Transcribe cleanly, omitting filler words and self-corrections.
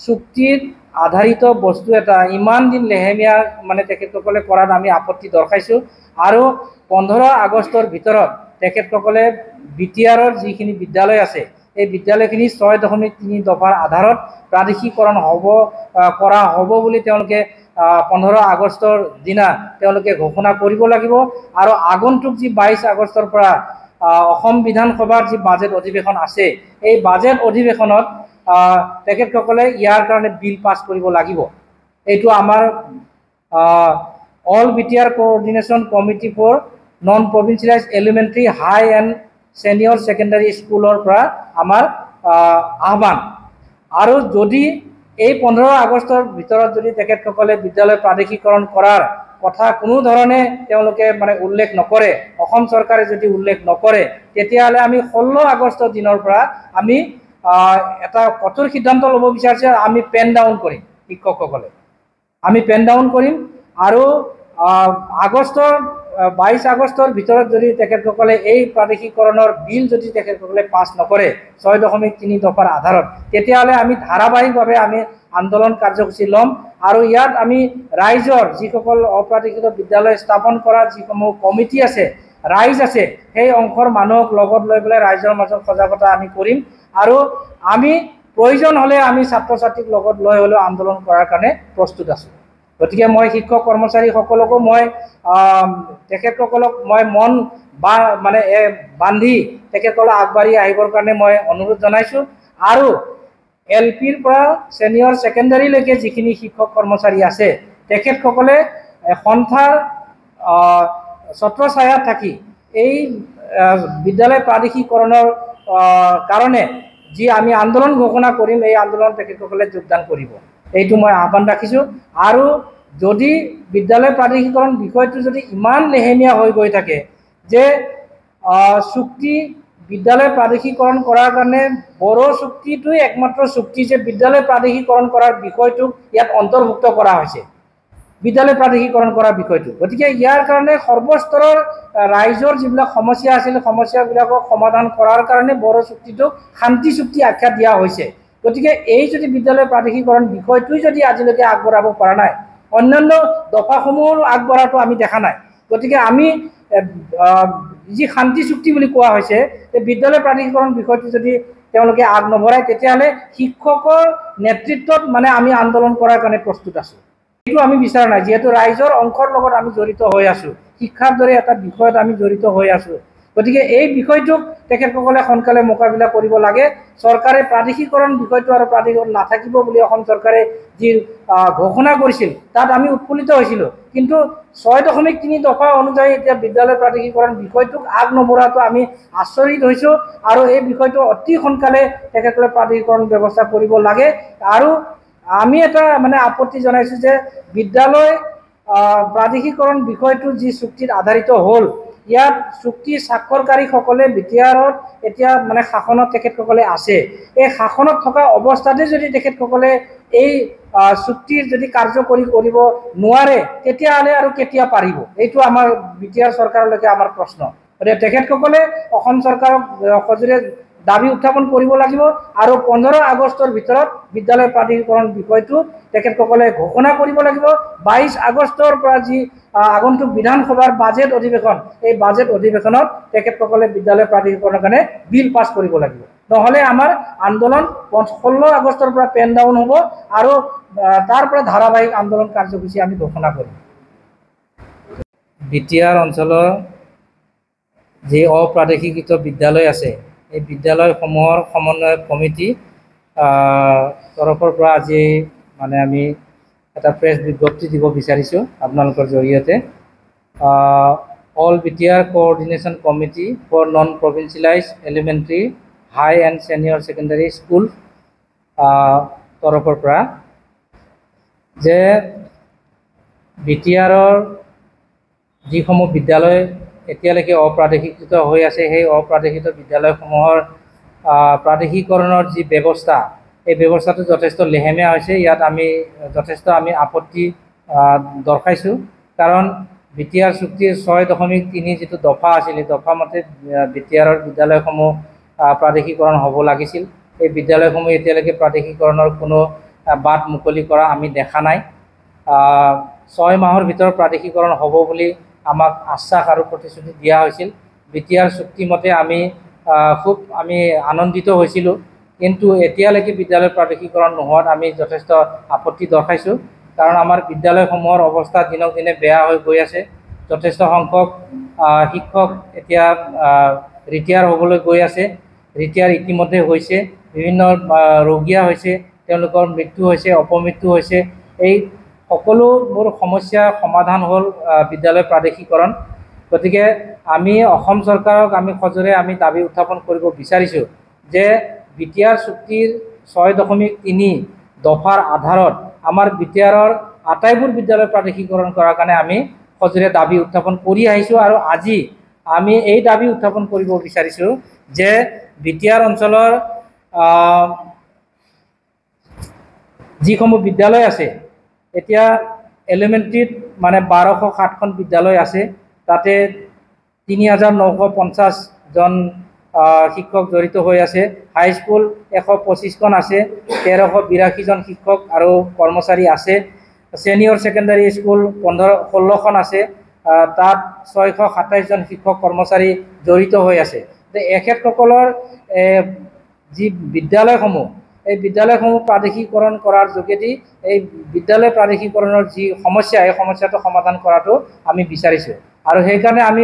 চুক্তিত আধাৰিত বস্তু এটা ইমান দিন লেহেমীয়া মানে তেখেতসকলে কৰাত আমি আপত্তি দৰ্শাইছোঁ। আৰু 15 আগষ্টৰ ভিতৰত তেখেতসকলে বিটিআৰৰ যিখিনি বিদ্যালয় আছে এই বিদ্যালয়খিনি 6.3 দফাৰ আধাৰত প্ৰাদেশিকৰণ কৰা হ'ব বুলি তেওঁলোকে 15 আগষ্টৰ দিনা তেওঁলোকে ঘোষণা কৰিব লাগিব। আৰু আগন্তুক যি 22 আগষ্টৰ পৰা অসম বিধানসভাৰ যি বাজেট অধিৱেশন আছে এই বাজেট অধিৱেশনত তেখেতসকলে ইয়াৰ কাৰণে বিল পাছ কৰিব লাগিব। এইটো আমাৰ all BTR coordination committee for non provincialise elementary high and senior secondary স্কুলৰ পৰা আমাৰ আহ্বান। আৰু যদি এই 15 আগষ্টৰ ভিতৰত যদি তেখেতসকলে বিদ্যালয় প্ৰাদেশিকৰণ কৰাৰ কথা কোনো ধৰণে তেওঁলোকে মানে উল্লেখ নকৰে, অসম চৰকাৰে যদি উল্লেখ নকৰে, তেতিয়াহ'লে আমি 16 আগষ্টৰ দিনৰ পৰা আমি এটা কঠোৰ সিদ্ধান্ত ল'ব বিচাৰিছে। আমি পেন ডাউন কৰিম, শিক্ষকসকলে আমি পেন ডাউন কৰিম। আৰু আগষ্টৰ 22 আগষ্টৰ ভিতৰত যদি তেখেতসকলে এই প্ৰাদেশিকৰণৰ বিল যদি তেখেতসকলে পাছ নকৰে 6.3 দফাৰ আধাৰত, তেতিয়াহ'লে আমি ধাৰাবাহিকভাৱে আমি আন্দোলন কাৰ্যসূচী ল'ম। আৰু ইয়াত আমি ৰাইজৰ যিসকল অপ্ৰাদেশিত বিদ্যালয় স্থাপন কৰা যিসমূহ কমিটি আছে, ৰাইজ আছে, সেই অংশৰ মানুহক লগত লৈ পেলাই ৰাইজৰ মাজত সজাগতা আমি কৰিম। আৰু আমি প্ৰয়োজন হ'লে আমি ছাত্ৰ ছাত্ৰীক লগত লৈ হ'লেও আন্দোলন কৰাৰ কাৰণে প্ৰস্তুত আছোঁ। গতিকে মই শিক্ষক কৰ্মচাৰীসকলকো মই তেখেতসকলক মই মন মানে বান্ধি তেখেতসকলক আগবাঢ়ি আহিবৰ কাৰণে মই অনুৰোধ জনাইছোঁ। আৰু LPৰ পৰা ছিনিয়ৰ ছেকেণ্ডাৰীলৈকে যিখিনি শিক্ষক কৰ্মচাৰী আছে তেখেতসকলে সন্থাৰ ছত্ৰছায়াত থাকি এই বিদ্যালয় প্ৰাদেশিকৰণৰ কাৰণে যি আমি আন্দোলন ঘোষণা কৰিম এই আন্দোলন তেখেতসকলে যোগদান কৰিব, এইটো মই আহ্বান ৰাখিছোঁ। আৰু যদি বিদ্যালয় প্ৰাদেশিকৰণ বিষয়টো যদি ইমান লেহেমীয়া হৈ গৈ থাকে যে চুক্তি বিদ্যালয় প্ৰাদেশিকৰণ কৰাৰ কাৰণে বড়ো চুক্তিটোই একমাত্ৰ চুক্তি যে বিদ্যালয় প্ৰাদেশিকৰণ কৰাৰ বিষয়টোক ইয়াত অন্তৰ্ভুক্ত কৰা হৈছে, বিদ্যালয় প্ৰাদেশিকৰণ কৰাৰ বিষয়টো। গতিকে ইয়াৰ কাৰণে সৰ্বস্তৰৰ ৰাইজৰ যিবিলাক সমস্যা আছিল সমস্যাবিলাকক সমাধান কৰাৰ কাৰণে বড়ো চুক্তিটোক শান্তি চুক্তি আখ্যা দিয়া হৈছে। গতিকে এই যদি বিদ্যালয় প্ৰাদেশিকৰণ বিষয়টোই যদি আজিলৈকে আগবঢ়াব পৰা নাই, অন্যান্য দফাসমূহ আগবঢ়াটো আমি দেখা নাই। গতিকে আমি যি শান্তি চুক্তি বুলি কোৱা হৈছে এই বিদ্যালয় প্ৰাদেশিকৰণ বিষয়টো যদি তেওঁলোকে আগ নবঢ়ায় তেতিয়াহ'লে শিক্ষকৰ নেতৃত্বত মানে আমি আন্দোলন কৰাৰ কাৰণে প্ৰস্তুত আছোঁ। এইটো আমি বিচৰা নাই, যিহেতু ৰাইজৰ অংশৰ লগত আমি জড়িত হৈ আছোঁ, শিক্ষাৰ দৰে এটা বিষয়ত আমি জড়িত হৈ আছোঁ। গতিকে এই বিষয়টোক তেখেতসকলে সোনকালে মোকাবিলা কৰিব লাগে। চৰকাৰে প্ৰাদেশিকৰণ বিষয়টো আৰু প্ৰাদেশিকৰণ নাথাকিব বুলি অসম চৰকাৰে যি ঘোষণা কৰিছিল তাত আমি উৎফুল্লিত হৈছিলোঁ, কিন্তু 6.3 দফা অনুযায়ী এতিয়া বিদ্যালয় প্ৰাদেশিকৰণ বিষয়টোক আগ নবঢ়াটো আমি আচৰিত হৈছোঁ। আৰু এই বিষয়টো অতি সোনকালে তেখেতসকলে প্ৰাদেশিকৰণ ব্যৱস্থা কৰিব লাগে। আৰু আমি এটা মানে আপত্তি জনাইছোঁ যে বিদ্যালয় প্ৰাদেশিকৰণ বিষয়টো যি চুক্তিত আধাৰিত হ'ল, ইয়াত চুক্তি স্বাক্ষৰকাৰীসকলে বিটিআৰত এতিয়া মানে শাসনত তেখেতসকলে আছে। এই শাসনত থকা অৱস্থাতে যদি তেখেতসকলে এই চুক্তিৰ যদি কাৰ্যকৰী কৰিব নোৱাৰে তেতিয়াহ'লে আৰু কেতিয়া পাৰিব, এইটো আমাৰ বিটিআৰ চৰকাৰলৈকে আমাৰ প্ৰশ্ন। গতিকে তেখেতসকলে অসম চৰকাৰক সজোৰে দাবী উত্থাপন কৰিব লাগিব। আৰু 15 আগষ্টৰ ভিতৰত বিদ্যালয় প্ৰাদেশিকৰণ বিষয়টো তেখেতসকলে ঘোষণা কৰিব লাগিব। 22 আগষ্টৰ পৰা যি আগন্তুক বিধানসভাৰ বাজেট অধিৱেশন এই বাজেট অধিৱেশনত তেখেতসকলে বিদ্যালয় প্ৰাদেশিকৰণৰ কাৰণে বিল পাছ কৰিব লাগিব, নহ'লে আমাৰ আন্দোলন 16 আগষ্টৰ পৰা পেন ডাউন হ'ব আৰু তাৰ পৰা ধাৰাবাহিক আন্দোলন কাৰ্যসূচী আমি ঘোষণা কৰিম। বিটিআৰ অঞ্চলৰ যি অপ্ৰাদেশিকৃত বিদ্যালয় আছে এই বিদ্যালয়সমূহৰ সমন্বয় কমিটি তৰফৰ পৰা আজি মানে আমি এটা প্ৰেছ বিজ্ঞপ্তি দিব বিচাৰিছোঁ আপোনালোকৰ জৰিয়তে। All BTR coordination committee for non provincialise elementary high and senior secondary school তৰফৰ পৰা যে বিটিআৰৰ যিসমূহ বিদ্যালয় এতিয়ালৈকে অপ্ৰাদেশিকৃত হৈ আছে সেই অপ্ৰাদেশিত বিদ্যালয়সমূহৰ প্ৰাদেশিকৰণৰ যি ব্যৱস্থা এই ব্যৱস্থাটো যথেষ্ট লেহেমীয়া হৈছে। ইয়াত আমি যথেষ্ট আপত্তি দৰ্শাইছোঁ, কাৰণ বিটিআৰ চুক্তিৰ 6.3 যিটো দফা আছিল এই দফা মতে বিটিআৰৰ বিদ্যালয়সমূহ প্ৰাদেশিকৰণ হ'ব লাগিছিল। এই বিদ্যালয়সমূহ এতিয়ালৈকে প্ৰাদেশিকৰণৰ কোনো বাট মুকলি কৰা আমি দেখা নাই। 6 মাহৰ ভিতৰত প্ৰাদেশিকৰণ হ'ব বুলি আমাক আশ্বাস আৰু প্ৰতিশ্ৰুতি দিয়া হৈছিল। বিটিআৰ চুক্তিমতে আমি খুব আনন্দিত হৈছিলোঁ, কিন্তু এতিয়ালৈকে বিদ্যালয় প্ৰাদেশিকৰণ নোহোৱাত আমি যথেষ্ট আপত্তি দৰ্শাইছোঁ। কাৰণ আমাৰ বিদ্যালয়সমূহৰ অৱস্থা দিনক দিনে বেয়া হৈ গৈ আছে। যথেষ্ট সংখ্যক শিক্ষক এতিয়া ৰিটায়াৰ হ'বলৈ গৈ আছে। ৰিটায়াৰ ইতিমধ্যে হৈছে, বিভিন্ন ৰোগীয়া হৈছে, তেওঁলোকৰ মৃত্যু হৈছে, অপমৃত্যু হৈছে। এই সকলোবোৰ সমস্যাৰ সমাধান হ'ল বিদ্যালয় প্ৰাদেশিকৰণ। গতিকে আমি অসম চৰকাৰক আমি সজোৰে দাবী উত্থাপন কৰিব বিচাৰিছোঁ যে বিটিআৰ চুক্তিৰ 6.3 দফাৰ আধাৰত আমাৰ বিটিআৰৰ আটাইবোৰ বিদ্যালয় প্ৰাদেশিকৰণ কৰাৰ কাৰণে আমি সজোৰে দাবী উত্থাপন কৰি আহিছোঁ। আৰু আজি আমি এই দাবী উত্থাপন কৰিব বিচাৰিছোঁ যে বিটিআৰ অঞ্চলৰ যিসমূহ বিদ্যালয় আছে, এতিয়া এলিমেণ্ট্ৰিত 1207খন বিদ্যালয় আছে, তাতে 3950 জন শিক্ষক জড়িত হৈ আছে। হাইস্কুল 125খন আছে, 1382 জন শিক্ষক আৰু কৰ্মচাৰী আছে। ছিনিয়ৰ ছেকেণ্ডাৰী স্কুল 16খন আছে, তাত 627 জন শিক্ষক কৰ্মচাৰী জড়িত হৈ আছে। এখেতসকলৰ যি বিদ্যালয়সমূহ, এই বিদ্যালয়সমূহ প্ৰাদেশিকৰণ কৰাৰ যোগেদি এই বিদ্যালয় প্ৰাদেশিকৰণৰ যি সমস্যা, এই সমস্যাটো সমাধান কৰাটো আমি বিচাৰিছোঁ। আৰু সেইকাৰণে আমি